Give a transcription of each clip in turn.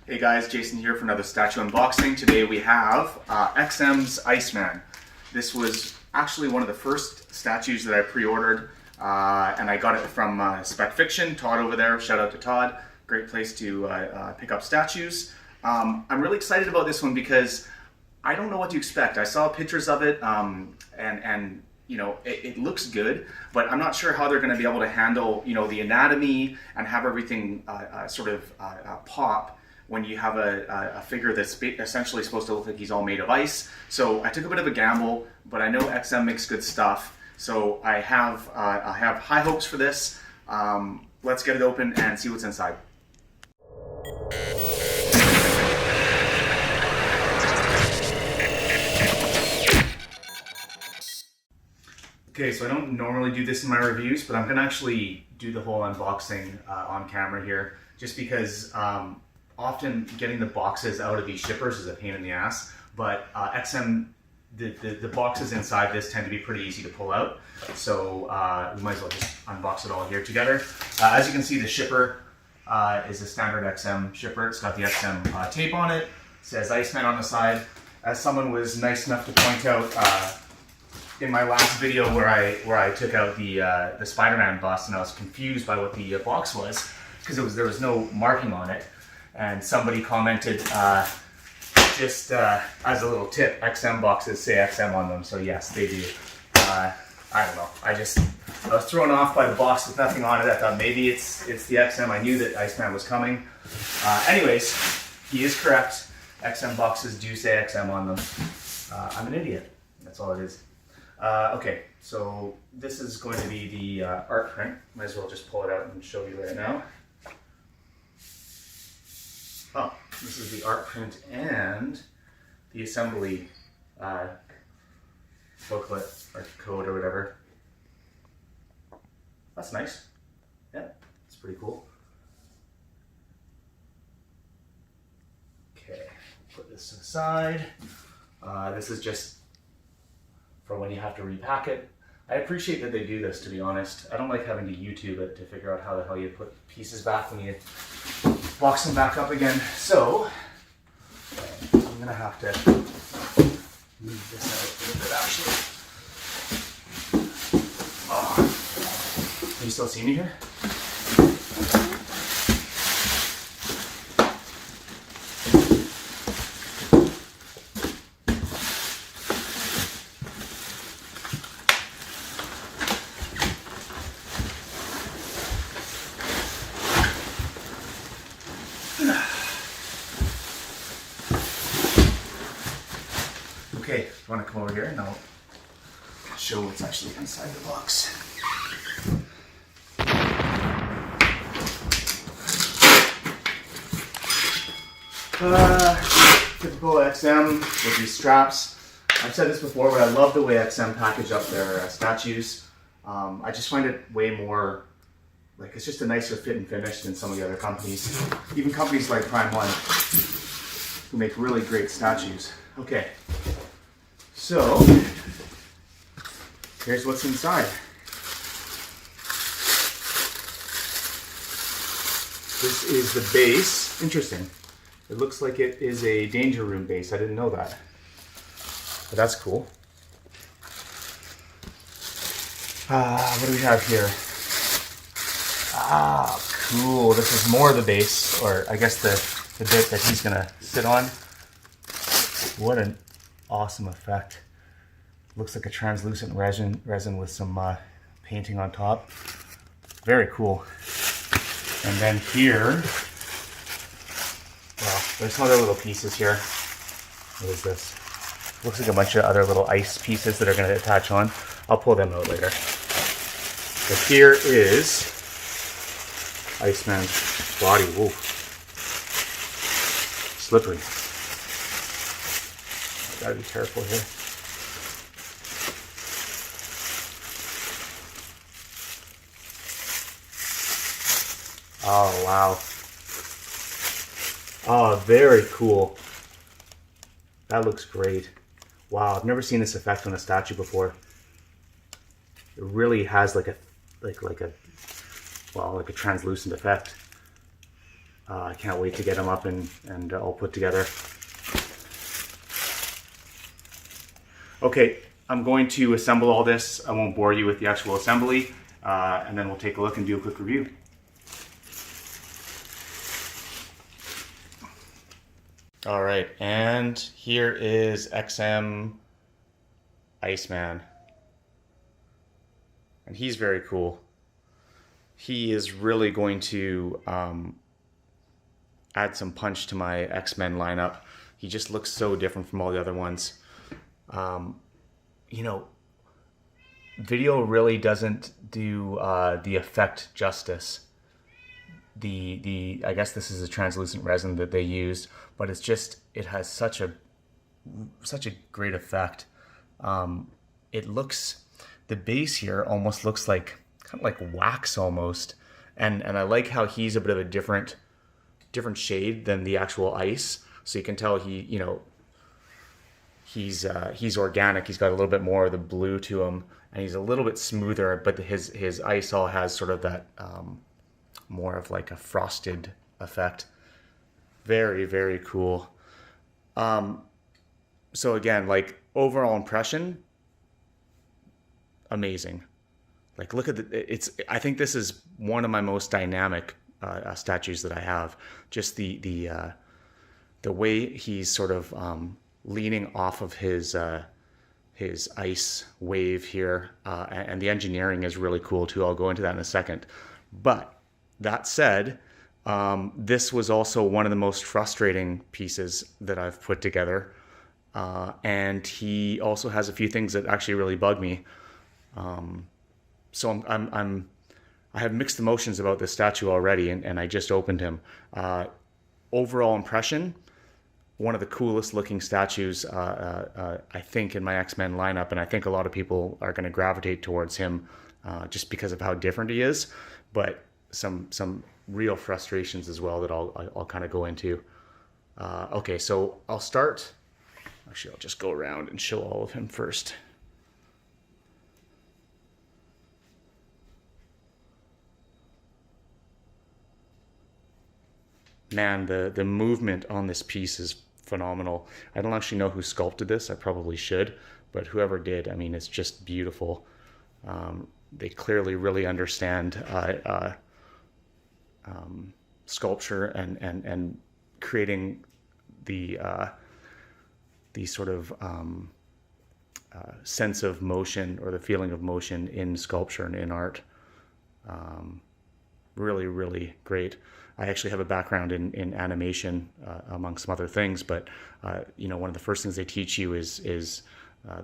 Hey guys, Jason here for another statue unboxing. Today we have XM's Iceman. This was actually one of the first statues that I pre-ordered, and I got it from Spec Fiction. Todd over there, shout out to Todd. Great place to pick up statues. I'm really excited about this one because I don't know what to expect. I saw pictures of it, and you know, it looks good, but I'm not sure how they're going to be able to handle, you know, the anatomy and have everything pop when you have a figure that's essentially supposed to look like he's all made of ice. So I took a bit of a gamble, but I know XM makes good stuff, so I have high hopes for this. Let's get it open and see what's inside. Okay, so I don't normally do this in my reviews, but I'm gonna actually do the whole unboxing on camera here, just because often getting the boxes out of these shippers is a pain in the ass, but XM, the boxes inside this tend to be pretty easy to pull out, so we might as well just unbox it all here together. As you can see, the shipper is a standard XM shipper. It's got the XM tape on it. It says Iceman on the side. As someone was nice enough to point out in my last video where I took out the Spider-Man bust, and I was confused by what the box was because there was no marking on it, and somebody commented just as a little tip, XM boxes say XM on them, so yes, they do. I don't know. I was thrown off by the box with nothing on it. I thought maybe it's the XM. I knew that Iceman was coming. Anyways, he is correct. XM boxes do say XM on them. I'm an idiot. That's all it is. Okay, so this is going to be the art print. Might as well just pull it out and show you right now. Oh, this is the art print and the assembly booklet or code or whatever. That's nice. Yeah, it's pretty cool. Okay, put this aside. This is just for when you have to repack it. I appreciate that they do this, to be honest. I don't like having to YouTube it to figure out how the hell you put pieces back when you box them back up again. So, I'm gonna have to move this out a little bit actually. Oh. Can you still see me here? Okay, you want to come over here and I'll show what's actually inside the box. Typical XM with these straps. I've said this before, but I love the way XM package up their statues. I just find it way more, like, it's just a nicer fit and finish than some of the other companies. Even companies like Prime One, who make really great statues. Okay. So, here's what's inside. This is the base. Interesting. It looks like it is a danger room base. I didn't know that. But that's cool. What do we have here? Ah, cool. This is more of the base, or I guess the bit that he's gonna sit on. What an awesome effect. Looks like a translucent resin with some painting on top. Very cool. And then here, well, there's some other little pieces here. What is this? Looks like a bunch of other little ice pieces that are going to attach on. I'll pull them out later. But here is Iceman's body. Whoa. Slippery. Gotta be careful here. Oh, wow. Oh, very cool. That looks great. Wow, I've never seen this effect on a statue before. It really has like a translucent effect. I can't wait to get them up and all put together. Okay, I'm going to assemble all this. I won't bore you with the actual assembly, and then we'll take a look and do a quick review. All right, and here is Iceman. And he's very cool. He is really going to add some punch to my X-Men lineup. He just looks so different from all the other ones. You know, video really doesn't do the effect justice. I guess this is a translucent resin that they used, but it's just, it has such a great effect. It looks, the base here almost looks like kind of like wax almost, and I like how he's a bit of a different shade than the actual ice. So you can tell he's organic. He's got a little bit more of the blue to him, and he's a little bit smoother. But his ice all has sort of that more of like a frosted effect. Very, very cool. So again, like overall impression, amazing. Like look at I think this is one of my most dynamic statues that I have. Just the way he's sort of leaning off of his ice wave here, and the engineering is really cool too. I'll go into that in a second. But that said, this was also one of the most frustrating pieces that I've put together, and he also has a few things that actually really bug me. So I have mixed emotions about this statue already, and I just opened him. Overall impression, one of the coolest looking statues, I think, in my X-Men lineup, and I think a lot of people are going to gravitate towards him just because of how different he is, but some real frustrations as well that I'll kind of go into. Okay, so I'll start. Actually, I'll just go around and show all of him first. Man, the movement on this piece is phenomenal. I don't actually know who sculpted this. I probably should, but whoever did, I mean, it's just beautiful. They clearly really understand sculpture and creating the sort of sense of motion or the feeling of motion in sculpture and in art. Really, really great. I actually have a background in animation, among some other things, but one of the first things they teach you is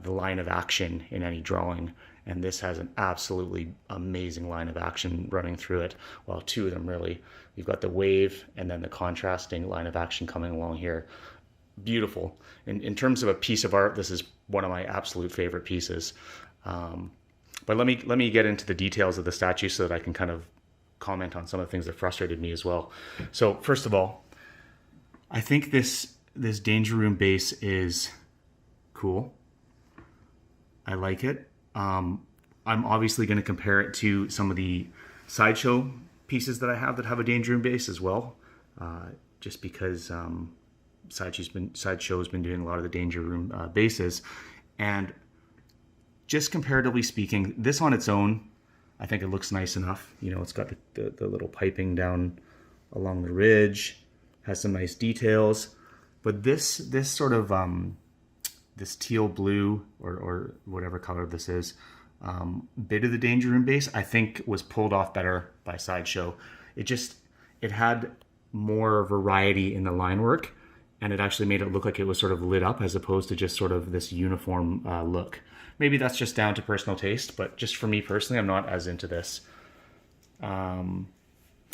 the line of action in any drawing, and this has an absolutely amazing line of action running through it. Well, two of them really. You've got the wave and then the contrasting line of action coming along here. Beautiful. In terms of a piece of art, this is one of my absolute favorite pieces. But let me get into the details of the statue so that I can kind of comment on some of the things that frustrated me as well. So first of all, I think this Danger Room base is cool. I like it. I'm obviously going to compare it to some of the Sideshow pieces that I have that have a Danger Room base as well, just because Sideshow's been doing a lot of the Danger Room bases. And just comparatively speaking, this on its own, I think it looks nice enough. It's got the little piping down along the ridge, has some nice details. But this sort of this teal blue or whatever color this is, bit of the Danger Room base, I think was pulled off better by Sideshow. It had more variety in the line work, and it actually made it look like it was sort of lit up as opposed to just sort of this uniform look. Maybe that's just down to personal taste, but just for me personally, I'm not as into this. And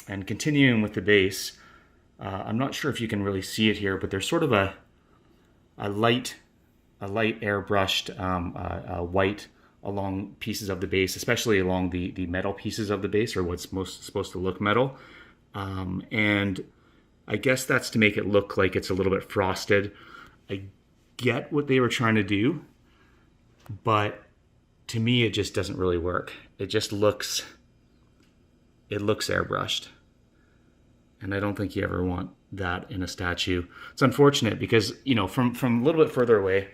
continuing with the base, I'm not sure if you can really see it here, but there's sort of a light airbrushed white along pieces of the base, especially along the metal pieces of the base, or what's most supposed to look metal. And I guess that's to make it look like it's a little bit frosted. I get what they were trying to do, but to me, it just doesn't really work. It looks airbrushed. And I don't think you ever want that in a statue. It's unfortunate because, you know, from a little bit further away,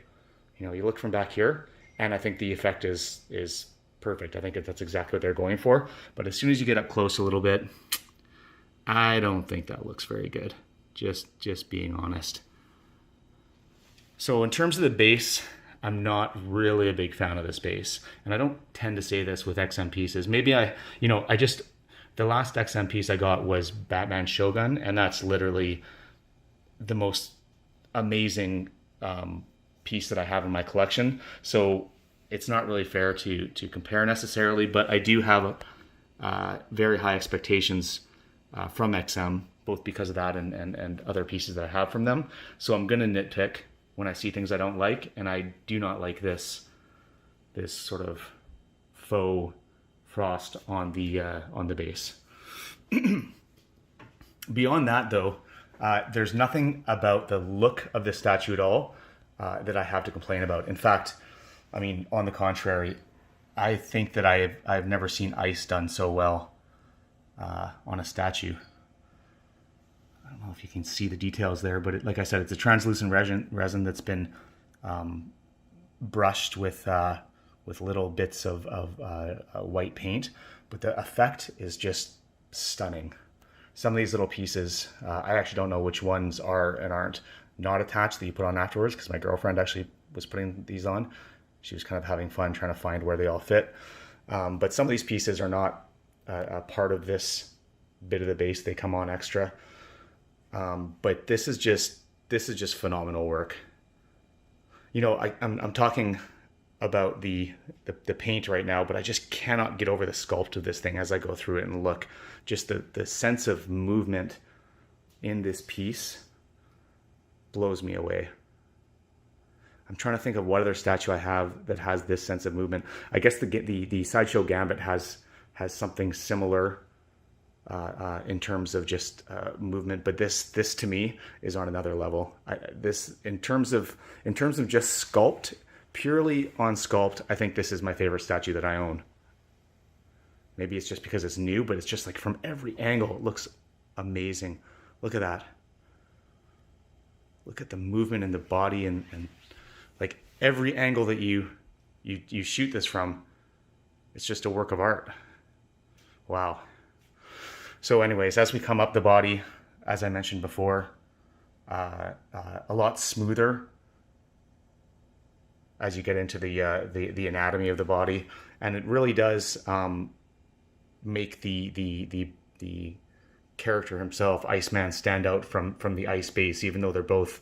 you know, you look from back here, and I think the effect is perfect. I think that's exactly what they're going for. But as soon as you get up close a little bit, I don't think that looks very good. Just being honest. So in terms of the base, I'm not really a big fan of this base. And I don't tend to say this with XM pieces. Maybe the last XM piece I got was Batman Shogun, and that's literally the most amazing piece that I have in my collection. So it's not really fair to compare necessarily, but I do have very high expectations from XM, both because of that and other pieces that I have from them. So I'm gonna nitpick when I see things I don't like, and I do not like this sort of faux frost on the base. Beyond that, though, there's nothing about the look of this statue at all that I have to complain about. In fact, I mean, on the contrary, I think that I've never seen ice done so well on a statue. I don't know if you can see the details there, but like I said, it's a translucent resin that's been brushed with little bits of white paint, but the effect is just stunning. Some of these little pieces, I actually don't know which ones are and aren't not attached that you put on afterwards, because my girlfriend actually was putting these on. She was kind of having fun trying to find where they all fit. But some of these pieces are not a part of this bit of the base. They come on extra. But this is just phenomenal work. You know, I'm talking about the paint right now, but I just cannot get over the sculpt of this thing as I go through it and look. Just the sense of movement in this piece blows me away. I'm trying to think of what other statue I have that has this sense of movement. I guess the Sideshow Gambit has something similar in terms of just movement, but this to me is on another level. This in terms of just sculpt, purely on sculpt, I think this is my favorite statue that I own. Maybe it's just because it's new, but it's just like from every angle, it looks amazing. Look at that. Look at the movement in the body and like every angle that you shoot this from, it's just a work of art. Wow. So anyways, as we come up the body, as I mentioned before, a lot smoother as you get into the anatomy of the body, and it really does make the character himself, Iceman, stand out from the ice base, even though they're both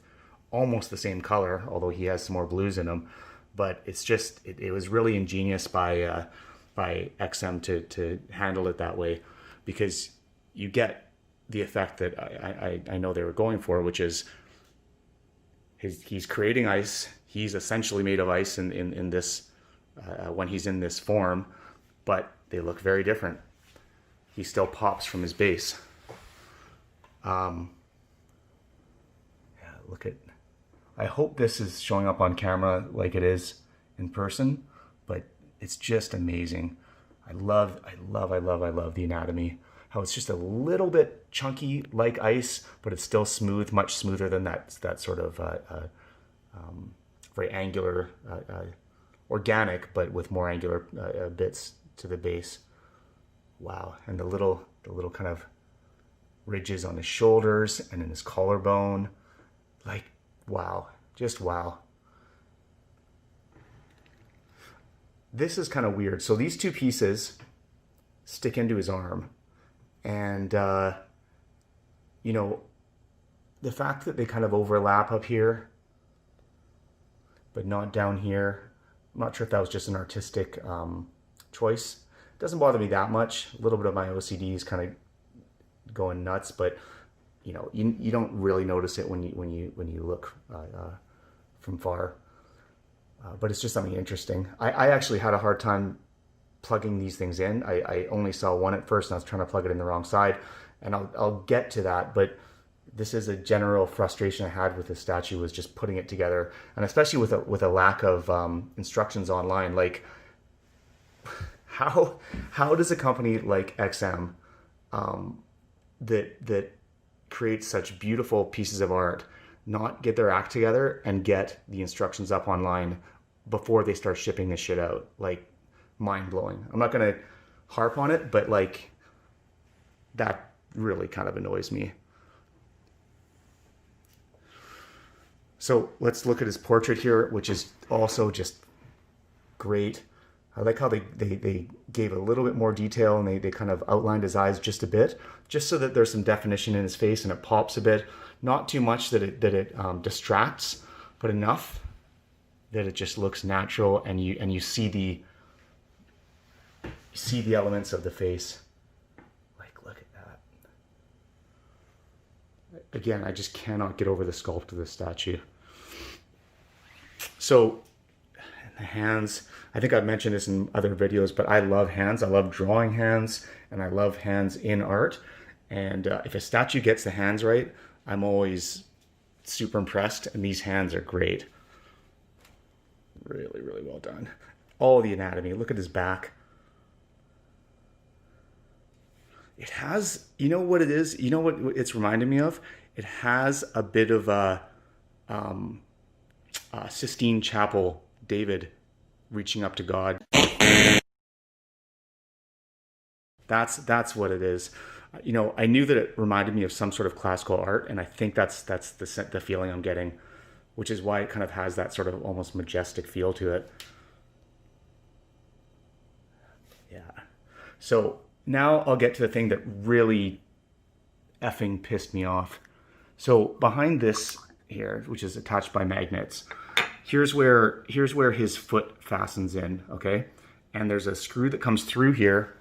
almost the same color, although he has some more blues in him. But it's just it was really ingenious by XM to handle it that way, because you get the effect that I know they were going for, which is he's creating ice. He's essentially made of ice in this when he's in this form, but they look very different. He still pops from his base. Yeah, look at. I hope this is showing up on camera like it is in person, but it's just amazing. I love the anatomy. How it's just a little bit chunky like ice, but it's still smooth, much smoother than that sort of very angular, organic, but with more angular bits to the base. Wow, and the little kind of ridges on his shoulders and in his collarbone, like wow, just wow. This is kind of weird. So these two pieces stick into his arm. And, you know, the fact that they kind of overlap up here, but not down here, I'm not sure if that was just an artistic choice. It doesn't bother me that much. A little bit of my OCD is kind of going nuts, but, you know, you don't really notice it when you look from far. But it's just something interesting. I actually had a hard time plugging these things in. I only saw one at first, and I was trying to plug it in the wrong side, and I'll get to that. But this is a general frustration I had with this statue, was just putting it together, and especially with a lack of instructions online. Like, how does a company like XM that create such beautiful pieces of art not get their act together and get the instructions up online before they start shipping this shit out? Like, mind-blowing. I'm not gonna harp on it, but like, that really kind of annoys me. So let's look at his portrait here, which is also just great. I like how they gave a little bit more detail, and they kind of outlined his eyes just a bit, just so that there's some definition in his face and it pops a bit. Not too much that it distracts, but enough that it just looks natural, and you see the elements of the face. Like, look at that. Again, I just cannot get over the sculpt of this statue. So, the hands, I think I've mentioned this in other videos, but I love hands. I love drawing hands, and I love hands in art. And if a statue gets the hands right, I'm always super impressed, and these hands are great. Really, really well done. All the anatomy. Look at his back. It has, you know what it is? You know what it's reminding me of? It has a bit of a Sistine Chapel, David reaching up to God. That's what it is. You know, I knew that it reminded me of some sort of classical art, and I think that's the feeling I'm getting, which is why it kind of has that sort of almost majestic feel to it. Yeah. So now I'll get to the thing that really effing pissed me off. So behind this here, which is attached by magnets, here's where his foot fastens in, okay? And there's a screw that comes through here.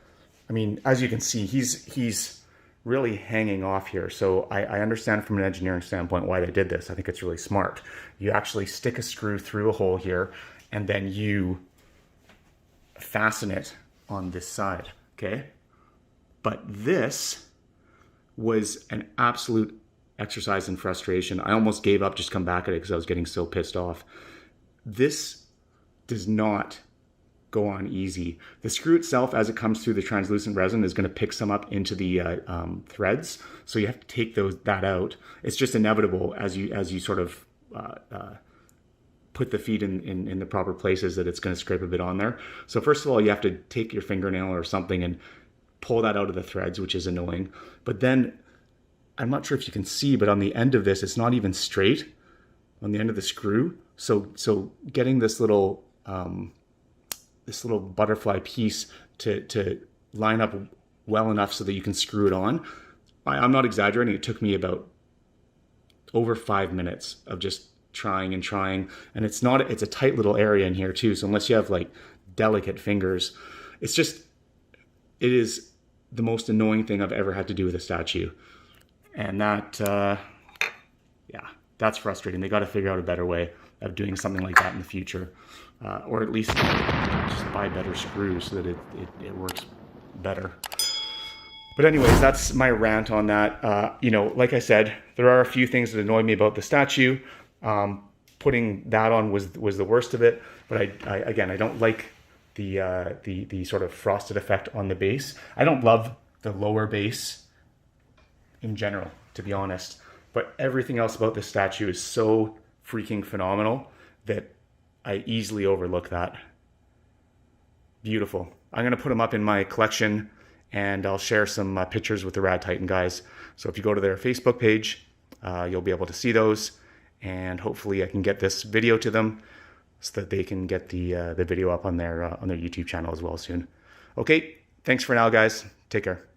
I mean, as you can see, he's really hanging off here. So I understand from an engineering standpoint why they did this. I think it's really smart. You actually stick a screw through a hole here, and then you fasten it on this side, okay? But this was an absolute exercise in frustration. I almost gave up, just come back at it because I was getting so pissed off. This does not go on easy. The screw itself, as it comes through the translucent resin, is going to pick some up into the threads. So you have to take that out. It's just inevitable as you sort of put the feet in the proper places that it's going to scrape a bit on there. So first of all, you have to take your fingernail or something and pull that out of the threads, which is annoying. But then, I'm not sure if you can see, but on the end of this, it's not even straight on the end of the screw. So getting this little butterfly piece to line up well enough so that you can screw it on. I'm not exaggerating. It took me about over 5 minutes of just trying and trying. And it's a tight little area in here too. So unless you have like delicate fingers, it is the most annoying thing I've ever had to do with a statue. And that, yeah, that's frustrating. They got to figure out a better way of doing something like that in the future. Or at least just buy better screws so that it works better. But anyways, that's my rant on that. You know, like I said, there are a few things that annoyed me about the statue. Putting that on was the worst of it. But again, I don't like the sort of frosted effect on the base. I don't love the lower base in general, to be honest. But everything else about this statue is so freaking phenomenal that I easily overlook that. Beautiful. I'm going to put them up in my collection, and I'll share some pictures with the Radd Titan guys. So if you go to their Facebook page, you'll be able to see those, and hopefully I can get this video to them so that they can get the video up on their YouTube channel as well soon. Okay, thanks for now, guys. Take care.